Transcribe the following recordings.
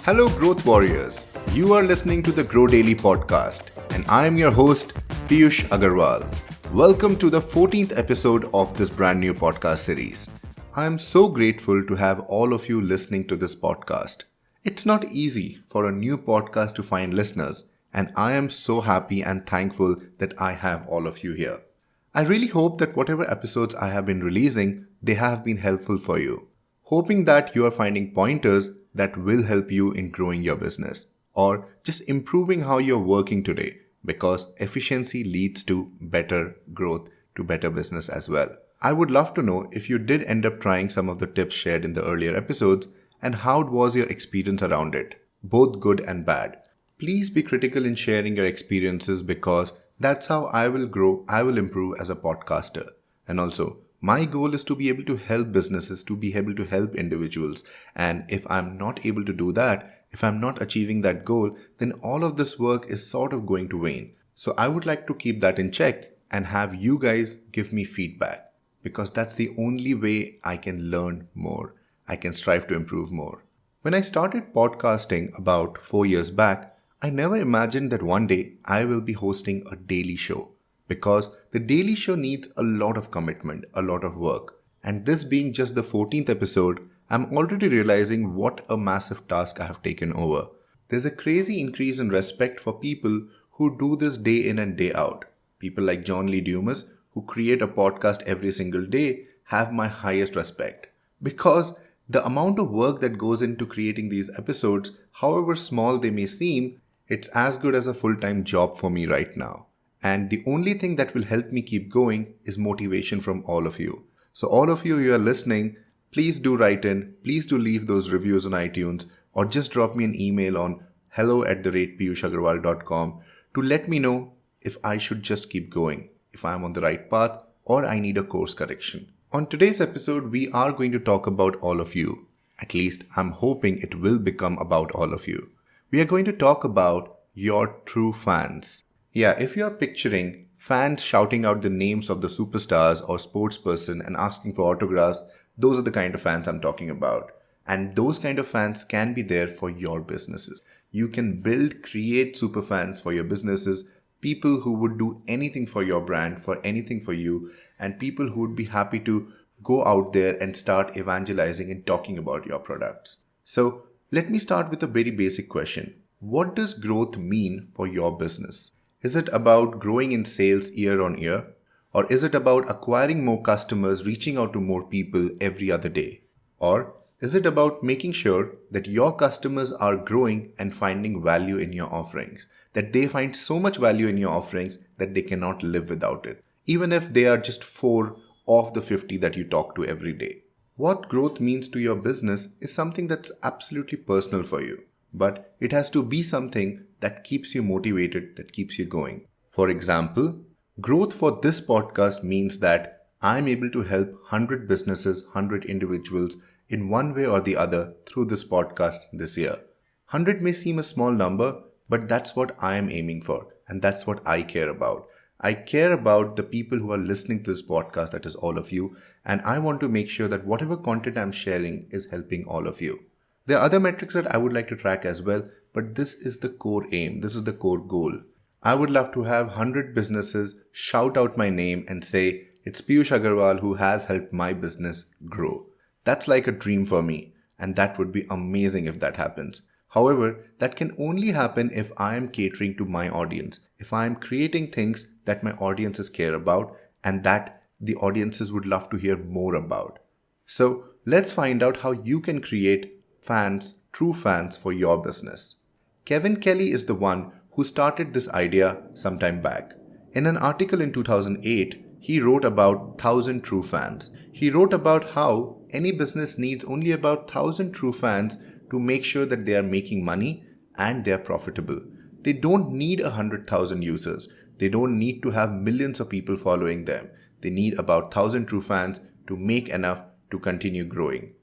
Hello, Growth Warriors. You are listening to the Grow Daily podcast, and I am your host, Piyush Agarwal. Welcome to the 14th episode of this brand new podcast series. I am so grateful to have all of you listening to this podcast. It's not easy for a new podcast to find listeners, and I am so happy and thankful that I have all of you here. I really hope that whatever episodes I have been releasing, they have been helpful for you. Hoping that you are finding pointers that will help you in growing your business or just improving how you're working today, because efficiency leads to better growth, to better business as well. I would love to know if you did end up trying some of the tips shared in the earlier episodes and how was your experience around it, both good and bad. Please be critical in sharing your experiences because that's how I will grow, I will improve as a podcaster. And also, my goal is to be able to help businesses, to be able to help individuals. And if I'm not able to do that, if I'm not achieving that goal, then all of this work is sort of going to wane. So I would like to keep that in check and have you guys give me feedback, because that's the only way I can learn more. I can strive to improve more. When I started podcasting about 4 years back, I never imagined that one day I will be hosting a daily show. Because the daily show needs a lot of commitment, a lot of work. And this being just the 14th episode, I'm already realizing what a massive task I have taken over. There's a crazy increase in respect for people who do this day in and day out. People like John Lee Dumas, who create a podcast every single day, have my highest respect. Because the amount of work that goes into creating these episodes, however small they may seem, it's as good as a full-time job for me right now. And the only thing that will help me keep going is motivation from all of you. So all of you who are listening, please do write in, please do leave those reviews on iTunes, or just drop me an email on hello@piyushagarwal.com to let me know if I should just keep going, if I'm on the right path, or I need a course correction. On today's episode, we are going to talk about all of you. At least I'm hoping it will become about all of you. We are going to talk about your true fans. Yeah, if you're picturing fans shouting out the names of the superstars or sportsperson and asking for autographs, those are the kind of fans I'm talking about. And those kind of fans can be there for your businesses. You can create super fans for your businesses, people who would do anything for your brand, for anything for you, and people who would be happy to go out there and start evangelizing and talking about your products. So let me start with a very basic question. What does growth mean for your business? Is it about growing in sales year on year? Or is it about acquiring more customers, reaching out to more people every other day? Or is it about making sure that your customers are growing and finding value in your offerings? That they find so much value in your offerings that they cannot live without it, even if they are just 4 of the 50 that you talk to every day. What growth means to your business is something that's absolutely personal for you. But it has to be something that keeps you motivated, that keeps you going. For example, growth for this podcast means that I'm able to help 100 businesses, 100 individuals in one way or the other through this podcast this year. 100 may seem a small number, but that's what I am aiming for, and that's what I care about. I care about the people who are listening to this podcast, that is all of you, and I want to make sure that whatever content I'm sharing is helping all of you. There are other metrics that I would like to track as well, but this is the core aim. This is the core goal. I would love to have 100 businesses shout out my name and say, it's Piyush Agarwal who has helped my business grow. That's like a dream for me, and that would be amazing if that happens. However, that can only happen if I am catering to my audience, if I am creating things that my audiences care about and that the audiences would love to hear more about. So let's find out how you can create fans, true fans for your business. Kevin Kelly is the one who started this idea some time back. In an article in 2008, he wrote about 1,000 true fans. He wrote about how any business needs only about 1,000 true fans to make sure that they are making money and they are profitable. They don't need 100,000 users. They don't need to have millions of people following them. They need about 1,000 true fans to make enough to continue growing.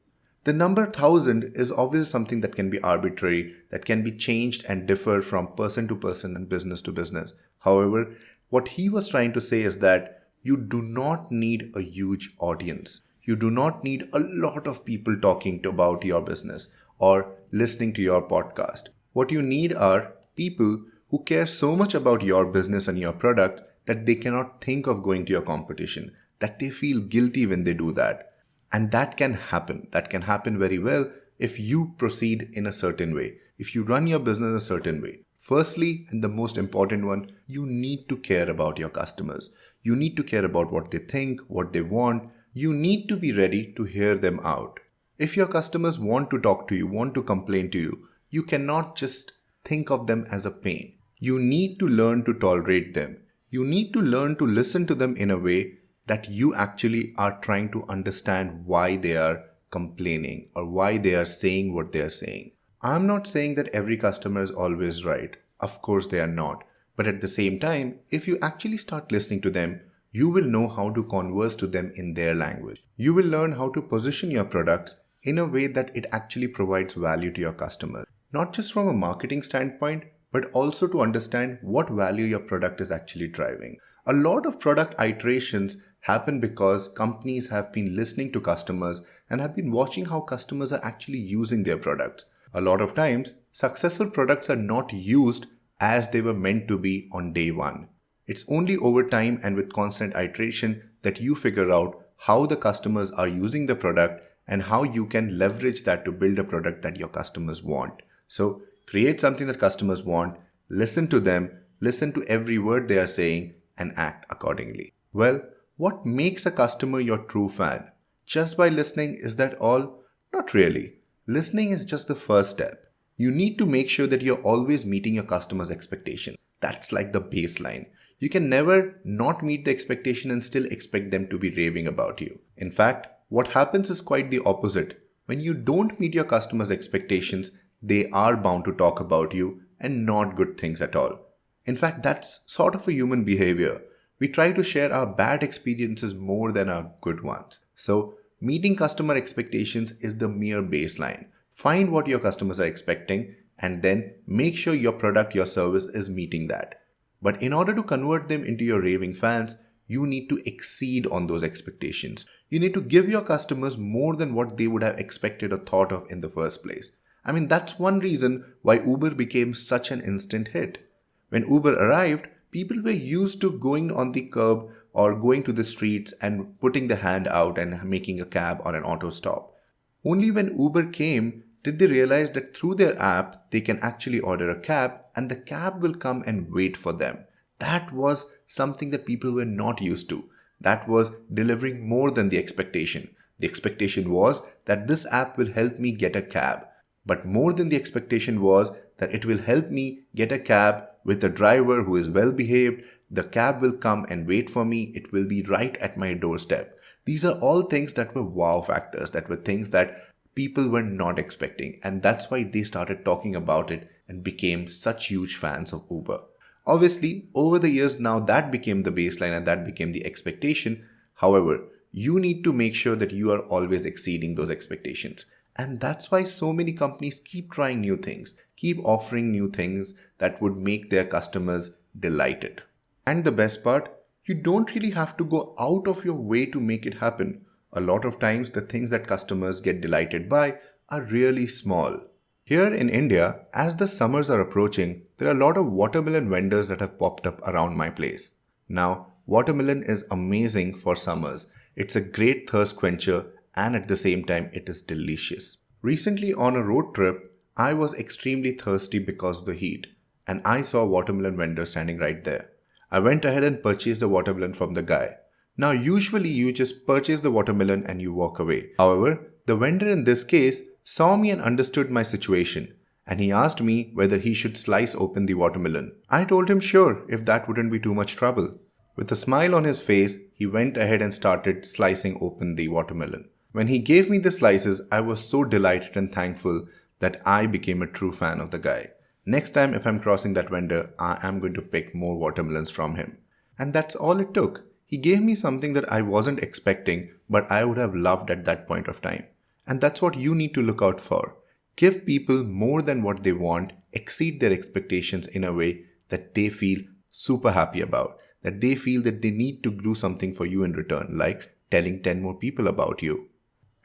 The number 1,000 is obviously something that can be arbitrary, that can be changed and differ from person to person and business to business. However, what he was trying to say is that you do not need a huge audience. You do not need a lot of people talking about your business. or listening to your podcast. What you need are people who care so much about your business and your products that they cannot think of going to your competition, that they feel guilty when they do that. And that can happen. That can happen very well if you proceed in a certain way, if you run your business a certain way. Firstly, and the most important one, you need to care about your customers. You need to care about what they think, what they want. You need to be ready to hear them out. If your customers want to talk to you, want to complain to you, you cannot just think of them as a pain. You need to learn to tolerate them. You need to learn to listen to them in a way that you actually are trying to understand why they are complaining or why they are saying what they are saying. I'm not saying that every customer is always right. Of course they are not. But at the same time, if you actually start listening to them, you will know how to converse to them in their language. You will learn how to position your products in a way that it actually provides value to your customers. Not just from a marketing standpoint, but also to understand what value your product is actually driving. A lot of product iterations happen because companies have been listening to customers and have been watching how customers are actually using their products. A lot of times, successful products are not used as they were meant to be on day one. It's only over time and with constant iteration that you figure out how the customers are using the product and how you can leverage that to build a product that your customers want. So, create something that customers want, listen to them, listen to every word they are saying, and act accordingly. Well, what makes a customer your true fan? Just by listening, is that all? Not really. Listening is just the first step. You need to make sure that you're always meeting your customers' expectations. That's like the baseline. You can never not meet the expectation and still expect them to be raving about you. In fact, what happens is quite the opposite. When you don't meet your customers' expectations, they are bound to talk about you and not good things at all. In fact, that's sort of a human behavior. We try to share our bad experiences more than our good ones. So, meeting customer expectations is the mere baseline. Find what your customers are expecting and then make sure your product, your service is meeting that. But in order to convert them into your raving fans, you need to exceed on those expectations. You need to give your customers more than what they would have expected or thought of in the first place. I mean, that's one reason why Uber became such an instant hit. When Uber arrived, people were used to going on the curb or going to the streets and putting the hand out and making a cab or an auto stop. Only when Uber came did they realize that through their app, they can actually order a cab and the cab will come and wait for them. That was something that people were not used to. That was delivering more than the expectation. The expectation was that this app will help me get a cab. But more than the expectation was that it will help me get a cab with a driver who is well behaved. The cab will come and wait for me. It will be right at my doorstep. These are all things that were wow factors, that were things that people were not expecting. And that's why they started talking about it and became such huge fans of Uber. Obviously, over the years now that became the baseline and that became the expectation. However, you need to make sure that you are always exceeding those expectations. And that's why so many companies keep trying new things, keep offering new things that would make their customers delighted. And the best part, you don't really have to go out of your way to make it happen. A lot of times, the things that customers get delighted by are really small. Here in India, as the summers are approaching, there are a lot of watermelon vendors that have popped up around my place. Now, watermelon is amazing for summers. It's a great thirst quencher and at the same time it is delicious. Recently on a road trip, I was extremely thirsty because of the heat and I saw a watermelon vendor standing right there. I went ahead and purchased a watermelon from the guy. Now usually you just purchase the watermelon and you walk away. However, the vendor in this case saw me and understood my situation and he asked me whether he should slice open the watermelon. I told him sure, if that wouldn't be too much trouble. With a smile on his face, he went ahead and started slicing open the watermelon. When he gave me the slices, I was so delighted and thankful that I became a true fan of the guy. Next time if I'm crossing that vendor, I am going to pick more watermelons from him. And that's all it took. He gave me something that I wasn't expecting, but I would have loved at that point of time. And that's what you need to look out for. Give people more than what they want, exceed their expectations in a way that they feel super happy about, that they feel that they need to do something for you in return, like telling 10 more people about you.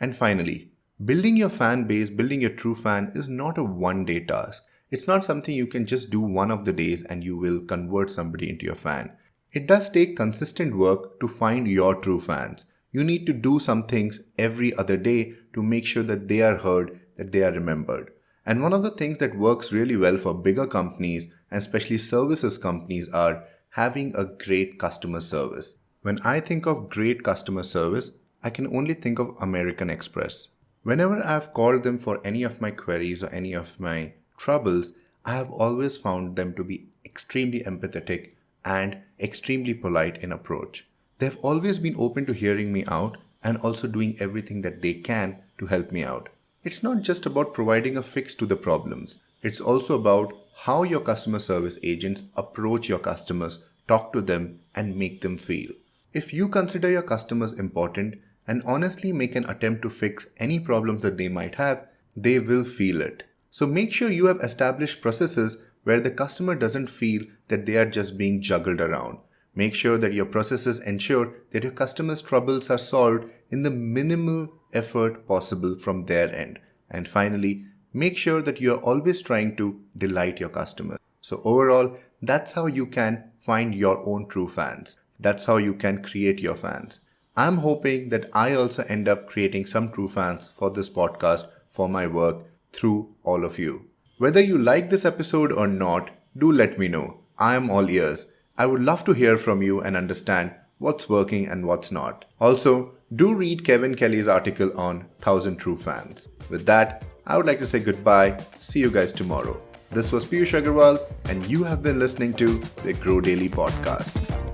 And finally, Building your fan base, building your true fan is not a one-day task. It's not something you can just do one of the days and you will convert somebody into your fan. It does take consistent work to find your true fans. You need to do some things every other day to make sure that they are heard, that they are remembered. And one of the things that works really well for bigger companies, and especially services companies, are having a great customer service. When I think of great customer service, I can only think of American Express. Whenever I've called them for any of my queries or any of my troubles, I have always found them to be extremely empathetic and extremely polite in approach. They've always been open to hearing me out and also doing everything that they can to help me out. It's not just about providing a fix to the problems. It's also about how your customer service agents approach your customers, talk to them, and make them feel. If you consider your customers important and honestly make an attempt to fix any problems that they might have, they will feel it. So make sure you have established processes where the customer doesn't feel that they are just being juggled around. Make sure that your processes ensure that your customers' troubles are solved in the minimal effort possible from their end. And finally, make sure that you are always trying to delight your customers. So overall, that's how you can find your own true fans. That's how you can create your fans. I'm hoping that I also end up creating some true fans for this podcast for my work through all of you. Whether you like this episode or not, do let me know. I am all ears. I would love to hear from you and understand what's working and what's not. Also, do read Kevin Kelly's article on 1000 True Fans. With that, I would like to say goodbye. See you guys tomorrow. This was Piyush Agarwal and you have been listening to the Grow Daily podcast.